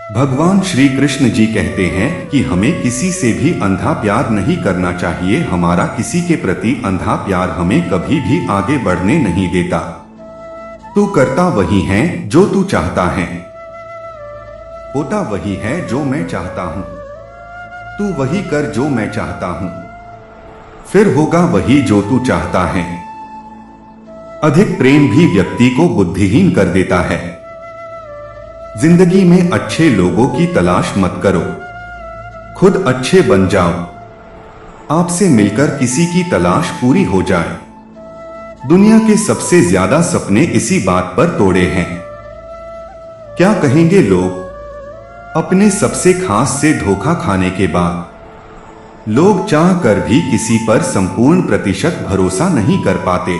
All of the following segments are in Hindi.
भगवान श्री कृष्ण जी कहते हैं कि हमें किसी से भी अंधा प्यार नहीं करना चाहिए। हमारा किसी के प्रति अंधा प्यार हमें कभी भी आगे बढ़ने नहीं देता। तू करता वही है जो तू चाहता है, होता वही है जो मैं चाहता हूँ। तू वही कर जो मैं चाहता हूँ, फिर होगा वही जो तू चाहता है। अधिक प्रेम भी व्यक्ति को बुद्धिहीन कर देता है। जिंदगी में अच्छे लोगों की तलाश मत करो, खुद अच्छे बन जाओ। आपसे मिलकर किसी की तलाश पूरी हो जाए। दुनिया के सबसे ज्यादा सपने इसी बात पर तोड़े हैं। क्या कहेंगे लोग अपने सबसे खास से धोखा खाने के बाद? लोग चाह कर भी किसी पर संपूर्ण प्रतिशत भरोसा नहीं कर पाते।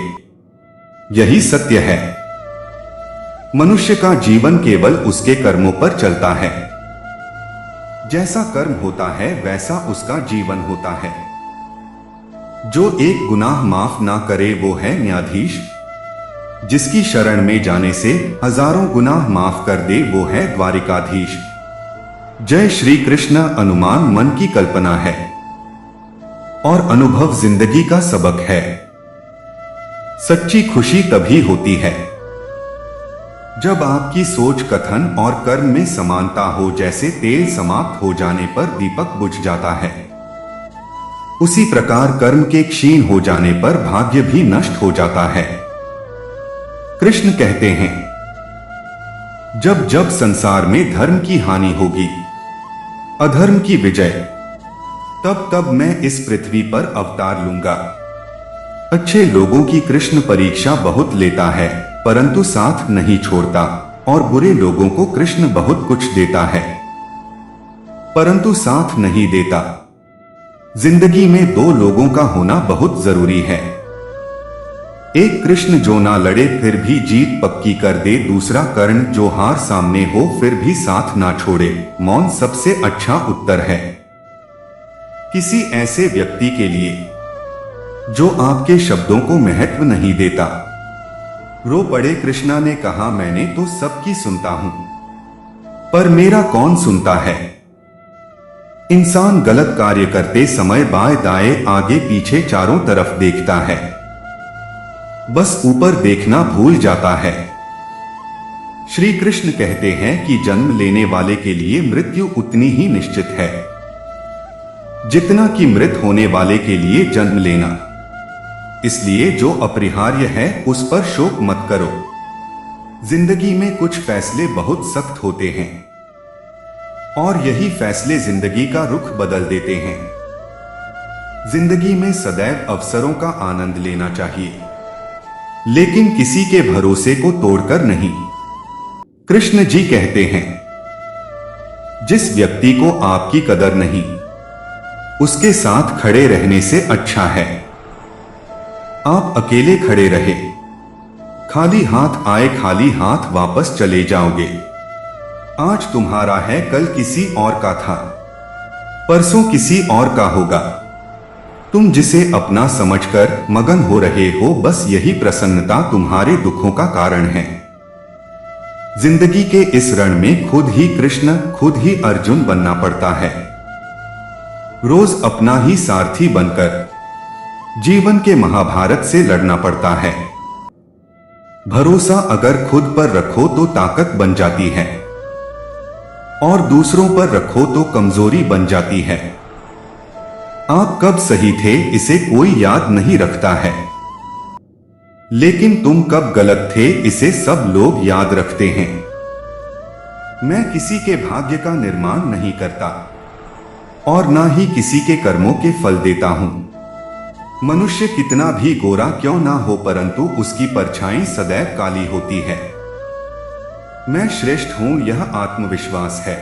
यही सत्य है। मनुष्य का जीवन केवल उसके कर्मों पर चलता है। जैसा कर्म होता है वैसा उसका जीवन होता है। जो एक गुनाह माफ ना करे वो है न्यायाधीश। जिसकी शरण में जाने से हजारों गुनाह माफ कर दे वो है द्वारिकाधीश। जय श्री कृष्ण। अनुमान मन की कल्पना है और अनुभव जिंदगी का सबक है। सच्ची खुशी तभी होती है जब आपकी सोच, कथन और कर्म में समानता हो। जैसे तेल समाप्त हो जाने पर दीपक बुझ जाता है, उसी प्रकार कर्म के क्षीण हो जाने पर भाग्य भी नष्ट हो जाता है। कृष्ण कहते हैं, जब जब संसार में धर्म की हानि होगी, अधर्म की विजय, तब तब मैं इस पृथ्वी पर अवतार लूंगा। अच्छे लोगों की कृष्ण परीक्षा बहुत लेता है परंतु साथ नहीं छोड़ता, और बुरे लोगों को कृष्ण बहुत कुछ देता है परंतु साथ नहीं देता। जिंदगी में दो लोगों का होना बहुत जरूरी है। एक कृष्ण जो ना लड़े फिर भी जीत पक्की कर दे, दूसरा कर्ण जो हार सामने हो फिर भी साथ ना छोड़े। मौन सबसे अच्छा उत्तर है किसी ऐसे व्यक्ति के लिए जो आपके शब्दों को महत्व नहीं देता। रो पड़े कृष्णा ने कहा, मैंने तो सबकी सुनता हूं पर मेरा कौन सुनता है। इंसान गलत कार्य करते समय बाएं दाएं आगे पीछे चारों तरफ देखता है, बस ऊपर देखना भूल जाता है। श्री कृष्ण कहते हैं कि जन्म लेने वाले के लिए मृत्यु उतनी ही निश्चित है जितना कि मृत होने वाले के लिए जन्म लेना। इसलिए जो अपरिहार्य है उस पर शोक मत करो। जिंदगी में कुछ फैसले बहुत सख्त होते हैं और यही फैसले जिंदगी का रुख बदल देते हैं। जिंदगी में सदैव अवसरों का आनंद लेना चाहिए, लेकिन किसी के भरोसे को तोड़कर नहीं। कृष्ण जी कहते हैं, जिस व्यक्ति को आपकी कदर नहीं, उसके साथ खड़े रहने से अच्छा है आप अकेले खड़े रहे। खाली हाथ आए खाली हाथ वापस चले जाओगे। आज तुम्हारा है कल किसी और का था, परसों किसी और का होगा। तुम जिसे अपना समझकर मगन हो रहे हो, बस यही प्रसन्नता तुम्हारे दुखों का कारण है। जिंदगी के इस रण में खुद ही कृष्ण खुद ही अर्जुन बनना पड़ता है। रोज अपना ही सारथी बनकर जीवन के महाभारत से लड़ना पड़ता है। भरोसा अगर खुद पर रखो तो ताकत बन जाती है और दूसरों पर रखो तो कमजोरी बन जाती है। आप कब सही थे इसे कोई याद नहीं रखता है, लेकिन तुम कब गलत थे इसे सब लोग याद रखते हैं। मैं किसी के भाग्य का निर्माण नहीं करता और ना ही किसी के कर्मों के फल देता हूं। मनुष्य कितना भी गोरा क्यों ना हो परंतु उसकी परछाई सदैव काली होती है। मैं श्रेष्ठ हूं यह आत्मविश्वास है,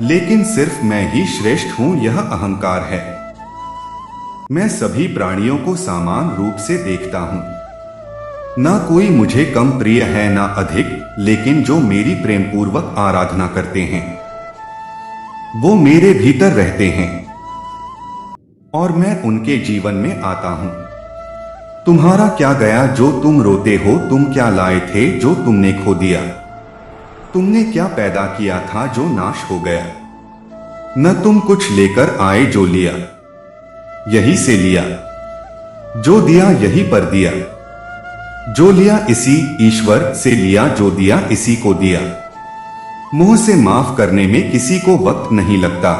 लेकिन सिर्फ मैं ही श्रेष्ठ हूं यह अहंकार है। मैं सभी प्राणियों को समान रूप से देखता हूं। ना कोई मुझे कम प्रिय है ना अधिक, लेकिन जो मेरी प्रेमपूर्वक आराधना करते हैं वो मेरे भीतर रहते हैं और मैं उनके जीवन में आता हूं। तुम्हारा क्या गया जो तुम रोते हो, तुम क्या लाए थे जो तुमने खो दिया। तुमने क्या पैदा किया था जो नाश हो गया? न तुम कुछ लेकर आए जो लिया, यही से लिया। जो दिया यही पर दिया। जो लिया इसी ईश्वर से लिया, जो दिया इसी को दिया। मुंह से माफ करने में किसी को वक्त नहीं लगता,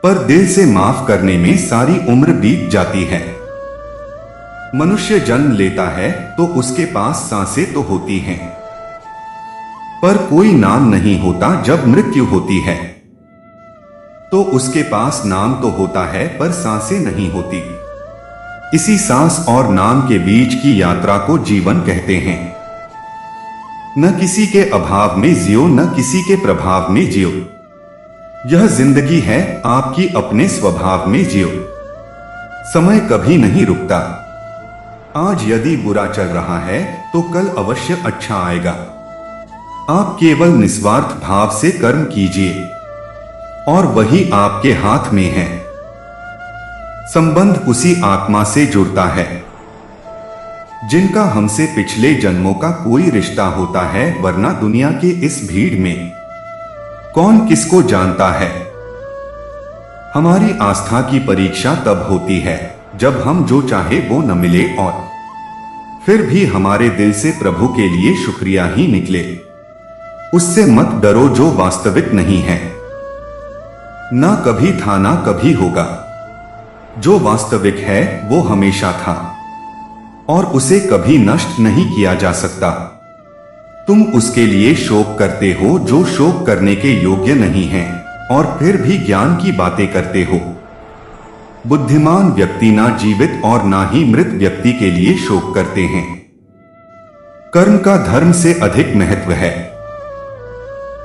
पर दिल से माफ करने में सारी उम्र बीत जाती है। मनुष्य जन्म लेता है तो उसके पास सांसें तो होती हैं, पर कोई नाम नहीं होता। जब मृत्यु होती है तो उसके पास नाम तो होता है, पर सांसें नहीं होती। इसी सांस और नाम के बीच की यात्रा को जीवन कहते हैं। न किसी के अभाव में जियो, न किसी के प्रभाव में जियो। यह जिंदगी है आपकी, अपने स्वभाव में जियो। समय कभी नहीं रुकता। आज यदि बुरा चल रहा है तो कल अवश्य अच्छा आएगा। आप केवल निस्वार्थ भाव से कर्म कीजिए और वही आपके हाथ में है। संबंध उसी आत्मा से जुड़ता है जिनका हमसे पिछले जन्मों का कोई रिश्ता होता है, वरना दुनिया के इस भीड़ में कौन किसको जानता है। हमारी आस्था की परीक्षा तब होती है जब हम जो चाहे वो न मिले और फिर भी हमारे दिल से प्रभु के लिए शुक्रिया ही निकले। उससे मत डरो जो वास्तविक नहीं है। ना कभी था ना कभी होगा। जो वास्तविक है वो हमेशा था और उसे कभी नष्ट नहीं किया जा सकता। तुम उसके लिए शोक करते हो जो शोक करने के योग्य नहीं है, और फिर भी ज्ञान की बातें करते हो। बुद्धिमान व्यक्ति ना जीवित और ना ही मृत व्यक्ति के लिए शोक करते हैं। कर्म का धर्म से अधिक महत्व है,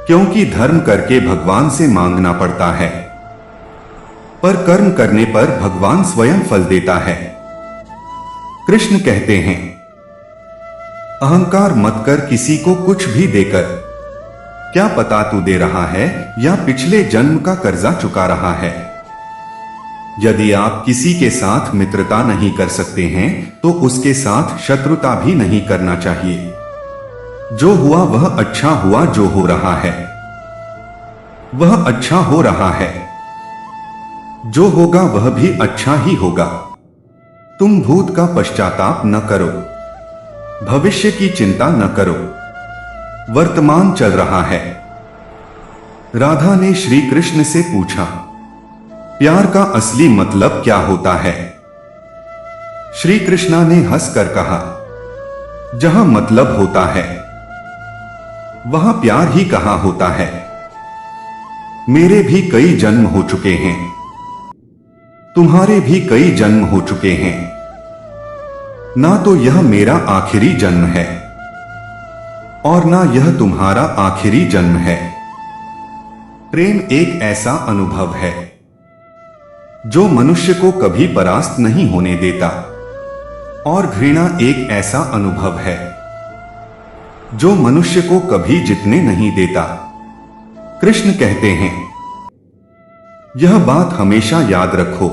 क्योंकि धर्म करके भगवान से मांगना पड़ता है, पर कर्म करने पर भगवान स्वयं फल देता है। कृष्ण कहते हैं, अहंकार मत कर किसी को कुछ भी देकर। क्या पता तू दे रहा है या पिछले जन्म का कर्जा चुका रहा है। यदि आप किसी के साथ मित्रता नहीं कर सकते हैं तो उसके साथ शत्रुता भी नहीं करना चाहिए। जो हुआ वह अच्छा हुआ, जो हो रहा है वह अच्छा हो रहा है, जो होगा वह भी अच्छा ही होगा। तुम भूत का पश्चाताप न करो, भविष्य की चिंता न करो। वर्तमान चल रहा है। राधा ने श्री कृष्ण से पूछा, प्यार का असली मतलब क्या होता है? श्री कृष्णा ने हंसकर कहा, जहां मतलब होता है वहां प्यार ही कहां होता है। मेरे भी कई जन्म हो चुके हैं, तुम्हारे भी कई जन्म हो चुके हैं, ना तो यह मेरा आखिरी जन्म है और ना यह तुम्हारा आखिरी जन्म है। प्रेम एक ऐसा अनुभव है जो मनुष्य को कभी परास्त नहीं होने देता, और घृणा एक ऐसा अनुभव है जो मनुष्य को कभी जीतने नहीं देता। कृष्ण कहते हैं, यह बात हमेशा याद रखो,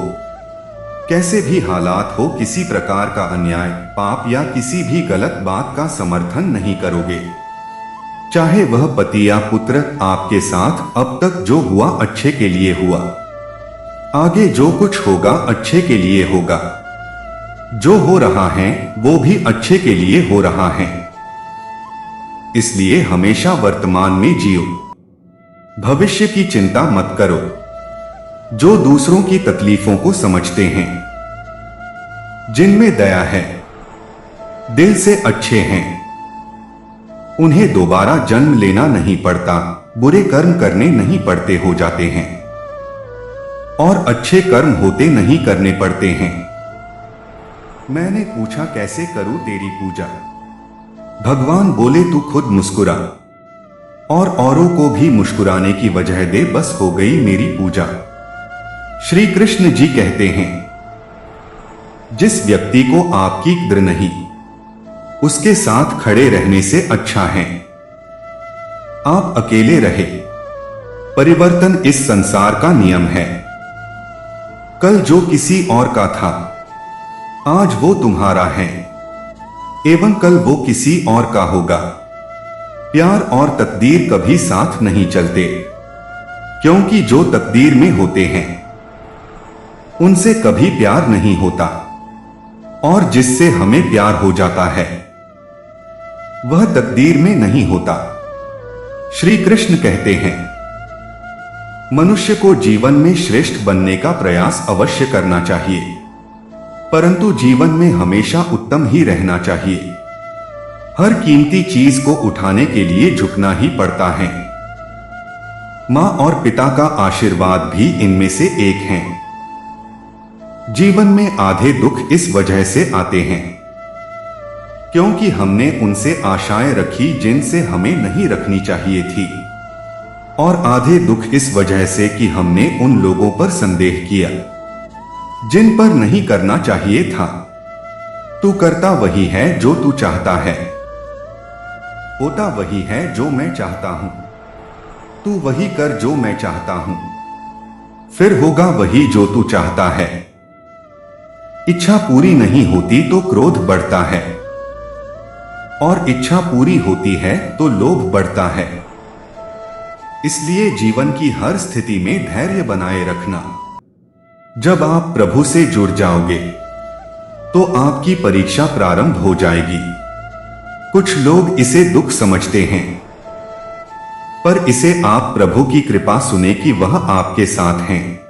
कैसे भी हालात हो, किसी प्रकार का अन्याय, पाप या किसी भी गलत बात का समर्थन नहीं करोगे। चाहे वह पति या पुत्र आपके साथ अब तक जो हुआ अच्छे के लिए हुआ, आगे जो कुछ होगा अच्छे के लिए होगा, जो हो रहा है वो भी अच्छे के लिए हो रहा है। इसलिए हमेशा वर्तमान में जियो, भविष्य की चिंता मत करो। जो दूसरों की तकलीफों को समझते हैं, जिनमें दया है, दिल से अच्छे हैं, उन्हें दोबारा जन्म लेना नहीं पड़ता, बुरे कर्म करने नहीं पड़ते, हो जाते हैं, और अच्छे कर्म होते नहीं करने पड़ते हैं। मैंने पूछा, कैसे करूं तेरी पूजा? भगवान बोले, तू खुद मुस्कुरा और औरों को भी मुस्कुराने की वजह दे, बस हो गई मेरी पूजा। श्री कृष्ण जी कहते हैं, जिस व्यक्ति को आपकी कद्र नहीं, उसके साथ खड़े रहने से अच्छा है आप अकेले रहे। परिवर्तन इस संसार का नियम है। कल जो किसी और का था, आज वो तुम्हारा है, एवं कल वो किसी और का होगा। प्यार और तकदीर कभी साथ नहीं चलते, क्योंकि जो तकदीर में होते हैं उनसे कभी प्यार नहीं होता, और जिससे हमें प्यार हो जाता है वह तकदीर में नहीं होता। श्री कृष्ण कहते हैं, मनुष्य को जीवन में श्रेष्ठ बनने का प्रयास अवश्य करना चाहिए, परंतु जीवन में हमेशा उत्तम ही रहना चाहिए। हर कीमती चीज को उठाने के लिए झुकना ही पड़ता है। मां और पिता का आशीर्वाद भी इनमें से एक है। जीवन में आधे दुख इस वजह से आते हैं क्योंकि हमने उनसे आशाएं रखी जिनसे हमें नहीं रखनी चाहिए थी, और आधे दुख इस वजह से कि हमने उन लोगों पर संदेह किया जिन पर नहीं करना चाहिए था। तू करता वही है जो तू चाहता है, होता वही है जो मैं चाहता हूं। तू वही कर जो मैं चाहता हूं, फिर होगा वही जो तू चाहता है। इच्छा पूरी नहीं होती तो क्रोध बढ़ता है, और इच्छा पूरी होती है तो लोभ बढ़ता है। इसलिए जीवन की हर स्थिति में धैर्य बनाए रखना। जब आप प्रभु से जुड़ जाओगे तो आपकी परीक्षा प्रारंभ हो जाएगी। कुछ लोग इसे दुख समझते हैं, पर इसे आप प्रभु की कृपा सुने कि वह आपके साथ हैं।